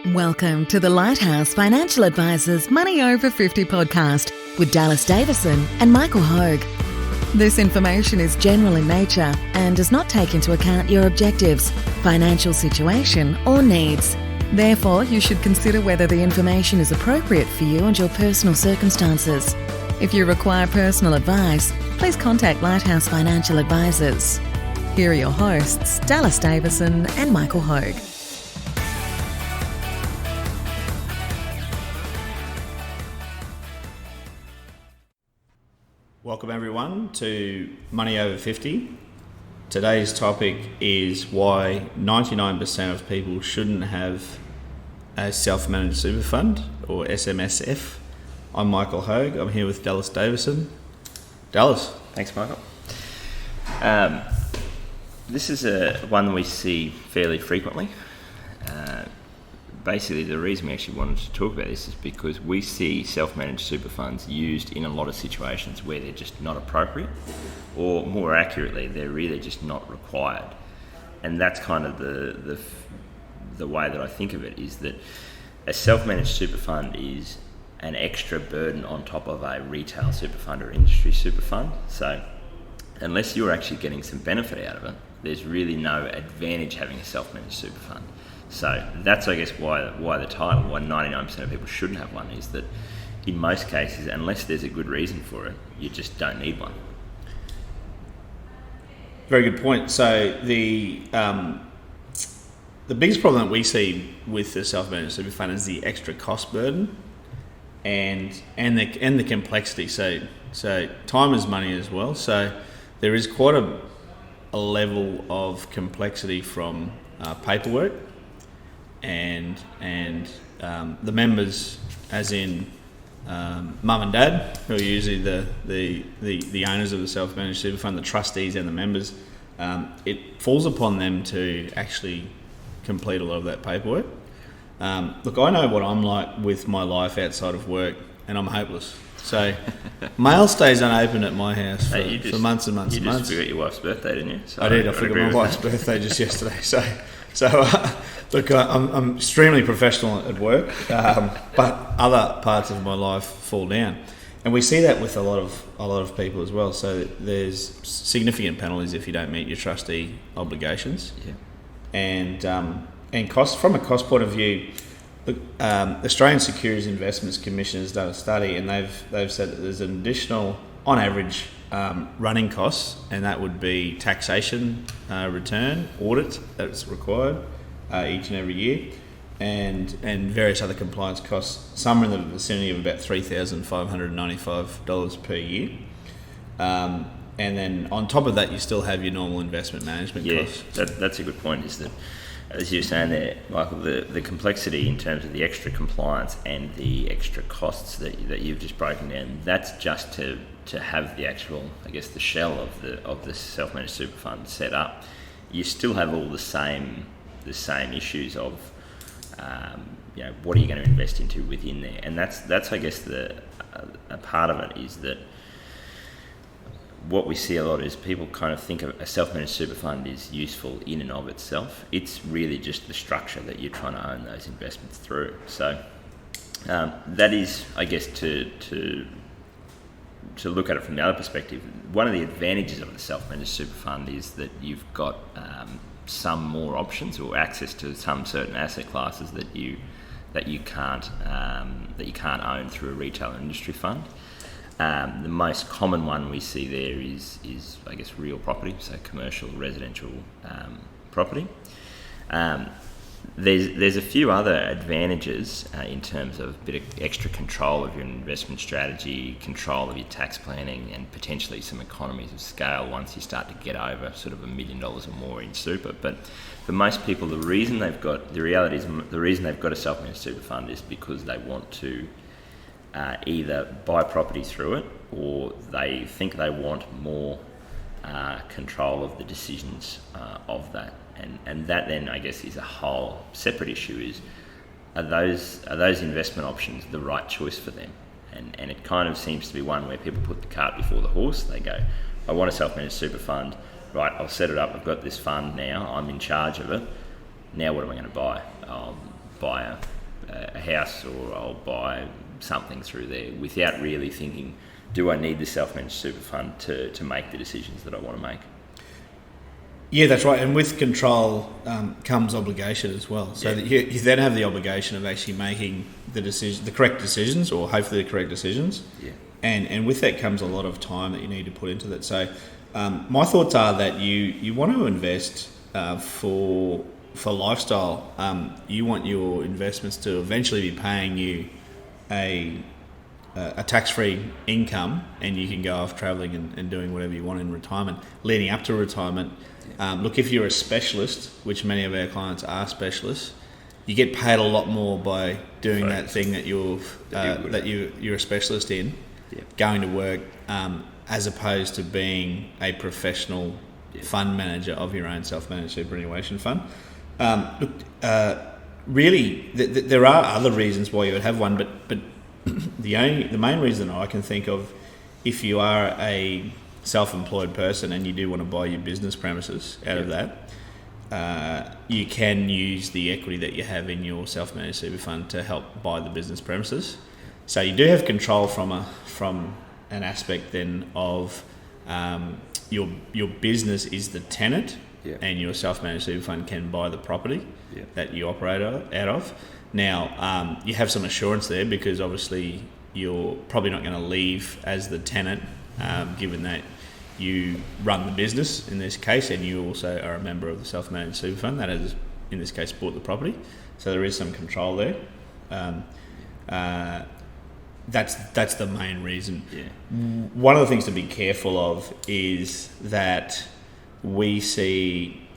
Welcome to the Lighthouse Financial Advisors Money Over 50 podcast with Dallas Davison and Michael Hogue. This information is general in nature and does not take into account your objectives, financial situation or needs. Therefore, you should consider whether the information is appropriate for you and your personal circumstances. If you require personal advice, please contact Lighthouse Financial Advisors. Here are your hosts, Dallas Davison and Michael Hogue. Welcome everyone to Money Over 50. Today's topic is why 99% of people shouldn't have a self-managed super fund or SMSF. I'm Michael Hogue. I'm here with Dallas Davison. Dallas. Thanks, Michael. This is one we see fairly frequently. Basically, the reason we actually wanted to talk about this is because we see self-managed super funds used in a lot of situations where they're just not appropriate, or more accurately, they're really just not required. And that's kind of the way that I think of it, is that a self-managed super fund is an extra burden on top of a retail super fund or industry super fund. So unless you're actually getting some benefit out of it, there's really no advantage having a self-managed super fund. So that's, I guess, why the title, why 99% of people shouldn't have one, is that in most cases, unless there's a good reason for it, you just don't need one. Very good point. So the biggest problem that we see with the self-managed super fund is the extra cost burden and the complexity. So time is money as well. So there is quite a level of complexity from paperwork. And the members, as in mum and dad, who are usually the owners of the self-managed super fund, the trustees and the members, it falls upon them to actually complete a lot of that paperwork. Look, I know what I'm like with my life outside of work, and I'm hopeless. So mail stays unopened at my house for months and months and months. You just forgot your wife's birthday, didn't you? So I did. I forgot my wife's birthday just yesterday. Look, I'm extremely professional at work, but other parts of my life fall down, and we see that with a lot of people as well. So there's significant penalties if you don't meet your trustee obligations, and from a cost point of view. Look, Australian Securities Investments Commission has done a study, and they've said that there's an additional, on average, running costs, and that would be taxation return audit that's required each and every year, and various other compliance costs, somewhere in the vicinity of about $3,595 per year. And then on top of that, you still have your normal investment management costs. That's a good point, is that, as you were saying there, Michael, the complexity in terms of the extra compliance and the extra costs that you've just broken down, that's just to have the actual, I guess, the shell of the self-managed super fund set up. You still have all the same issues of what are you going to invest into within there, and that's I guess a part of it is that what we see a lot is people kind of think of a self-managed super fund is useful in and of itself. It's really just the structure that you're trying to own those investments through. So that is, I guess, to look at it from the other perspective, one of the advantages of the self-managed super fund is that you've got some more options or access to some certain asset classes that you can't own through a retail industry fund. The most common one we see there is I guess real property, so commercial, residential property. There's a few other advantages in terms of a bit of extra control of your investment strategy, control of your tax planning, and potentially some economies of scale once you start to get over sort of $1 million or more in super. But for most people, the reason they've got a self-managed super fund is because they want to either buy property through it, or they think they want more control of the decisions of that. And that then, I guess, is a whole separate issue, is are those investment options the right choice for them? And it kind of seems to be one where people put the cart before the horse. They go, I want a self-managed super fund, right, I'll set it up, I've got this fund now, I'm in charge of it, now what am I going to buy? buy a house, or I'll buy something through there without really thinking, do I need the self-managed super fund to make the decisions that I want to make? Yeah, that's right. And with control comes obligation as well. So that you then have the obligation of actually making the correct decisions, or hopefully the correct decisions. Yeah. And with that comes a lot of time that you need to put into that. So my thoughts are that you want to invest for lifestyle. You want your investments to eventually be paying you a tax-free income, and you can go off travelling and doing whatever you want in retirement, leading up to retirement. Look, if you're a specialist, which many of our clients are specialists, you get paid a lot more by doing that thing that you're a specialist in, going to work, as opposed to being a professional fund manager of your own self-managed superannuation fund. Look, really, there are other reasons why you would have one, but the main reason I can think of, if you are a self-employed person and you do want to buy your business premises out of that, you can use the equity that you have in your self-managed super fund to help buy the business premises. So you do have control from an aspect then of your business is the tenant, and your self-managed super fund can buy the property that you operate out of. Now, you have some assurance there, because obviously you're probably not going to leave as the tenant, given that you run the business in this case, and you also are a member of the self-managed super fund that has, in this case, bought the property. So there is some control there. That's the main reason. One of the things to be careful of is that we see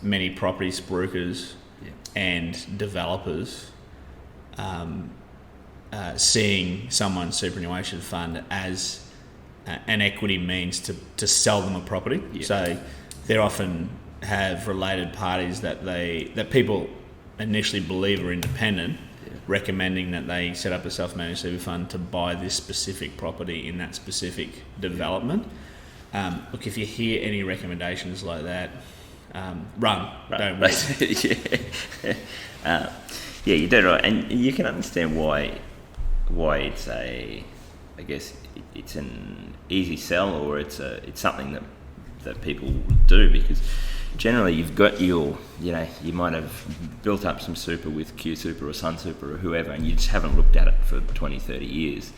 many property spruikers and developers seeing someone's superannuation fund as an equity means to sell them a property. So they often have related parties that people initially believe are independent, recommending that they set up a self-managed super fund to buy this specific property in that specific development. Look, if you hear any recommendations like that, run. Don't wait. You're dead right, and you can understand why it's it's an easy sell, or it's something that people do, because generally you've got you might have built up some super with Q Super or Sun Super or whoever, and you just haven't looked at it for 20, 30 years.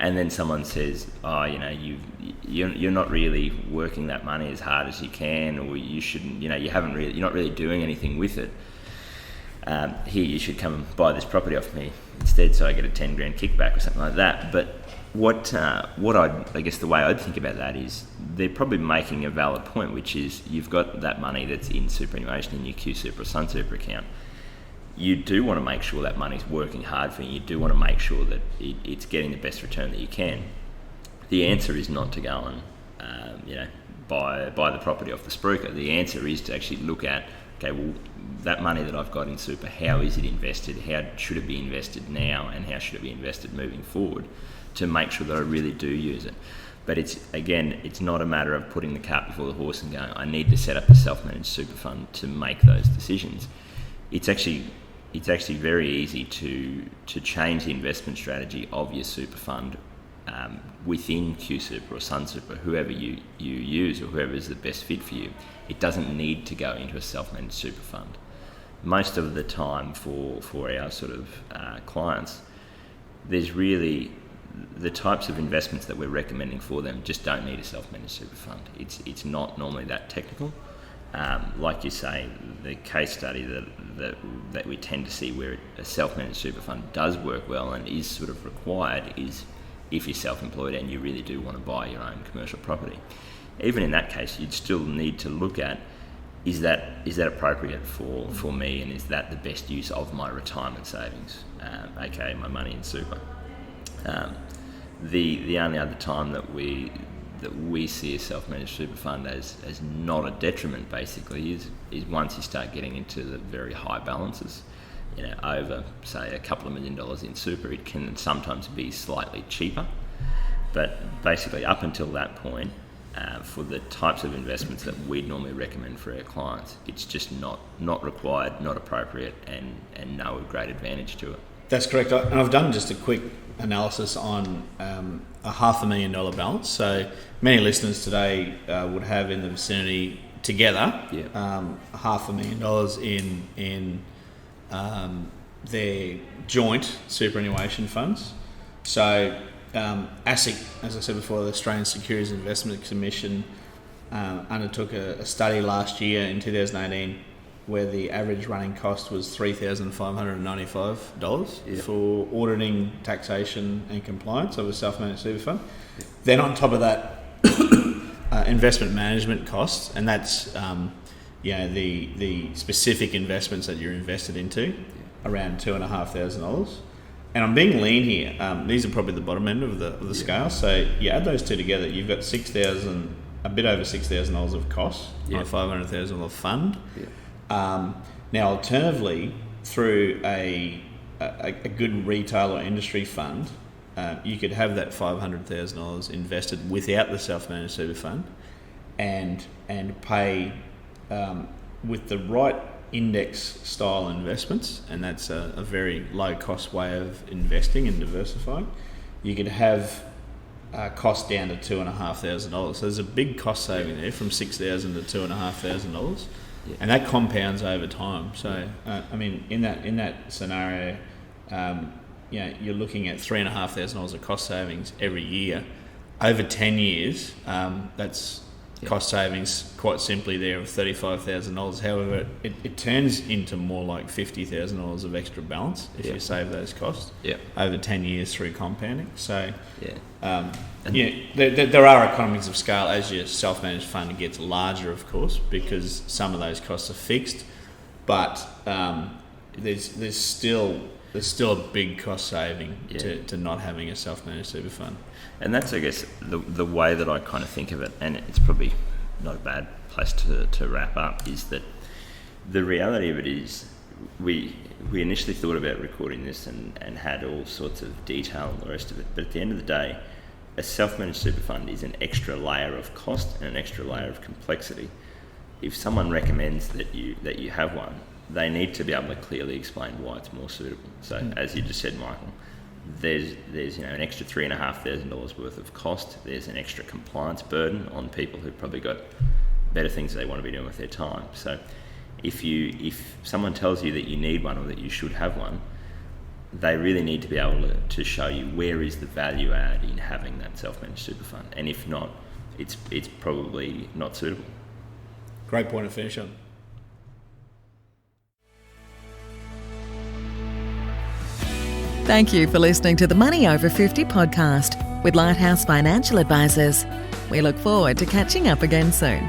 And then someone says, you're not really working that money as hard as you can, or you shouldn't, you're not really doing anything with it. Here, you should come and buy this property off me instead, so I get a 10 grand kickback or something like that. But I guess the way I'd think about that is they're probably making a valid point, which is you've got that money that's in superannuation in your Q Super or Sun Super account. You do want to make sure that money's working hard for you. You do want to make sure that it's getting the best return that you can. The answer is not to go and buy the property off the spruiker. The answer is to actually look at, okay, well, that money that I've got in super, how is it invested? How should it be invested now, and how should it be invested moving forward, to make sure that I really do use it. But it's not a matter of putting the cart before the horse and going, I need to set up a self-managed super fund to make those decisions. It's actually very easy to change the investment strategy of your super fund within Q Super or Sun Super, whoever you use, or whoever is the best fit for you. It doesn't need to go into a self-managed super fund. Most of the time for our sort of clients, there's really the types of investments that we're recommending for them just don't need a self-managed super fund. It's not normally that technical. Like you say, the case study that we tend to see where a self-managed super fund does work well and is sort of required is if you're self-employed and you really do want to buy your own commercial property. Even in that case, you'd still need to look at, is that appropriate for me, and is that the best use of my retirement savings, aka my money in super. The only other time that we see a self-managed super fund as not a detriment, basically, is once you start getting into the very high balances, over say a couple of $1 million in super. It can sometimes be slightly cheaper, but basically up until that point, for the types of investments that we'd normally recommend for our clients. It's just not required, not appropriate, and no great advantage to it. That's correct. And I've done just a quick analysis on a $500,000 balance. So many listeners today would have in the vicinity together $500,000 in their joint superannuation funds. So ASIC, as I said before, the Australian Securities Investment Commission undertook a study last year in 2018 where the average running cost was $3,595 for auditing, taxation and compliance of a self-managed super fund. Then on top of that, investment management costs, and that's the specific investments that you're invested into, around $2,500. And I'm being lean here. These are probably the bottom end of the scale. So you add those two together, you've got a bit over $6,000 of costs on a $500,000 fund. Now, alternatively, through a good retail or industry fund, you could have that $500,000 invested without the self-managed super fund, and pay with the right index style investments, and that's a very low cost way of investing and diversifying. You could have cost down to $2,500. So there's a big cost saving there from $6,000 to $2,500, and that compounds over time. So in that scenario, you're looking at $3,500 of cost savings every year over 10 years. That's cost savings quite simply there of $35,000. However, it turns into more like $50,000 of extra balance if you save those costs over 10 years through compounding. So there are economies of scale as your self-managed fund gets larger, of course, because some of those costs are fixed, but there's still a big cost saving to not having a self-managed super fund. And that's, I guess, the way that I kind of think of it, and it's probably not a bad place to wrap up, is that the reality of it is we initially thought about recording this and had all sorts of detail and the rest of it, but at the end of the day, a self-managed super fund is an extra layer of cost and an extra layer of complexity. If someone recommends that you have one, they need to be able to clearly explain why it's more suitable. So as you just said, Michael, there's an extra $3,500 worth of cost. There's an extra compliance burden on people who've probably got better things they want to be doing with their time. So if someone tells you that you need one or that you should have one, they really need to be able to show you where is the value add in having that self-managed super fund. And if not, it's probably not suitable. Great point to finish on. Thank you for listening to the Money Over 50 podcast with Lighthouse Financial Advisors. We look forward to catching up again soon.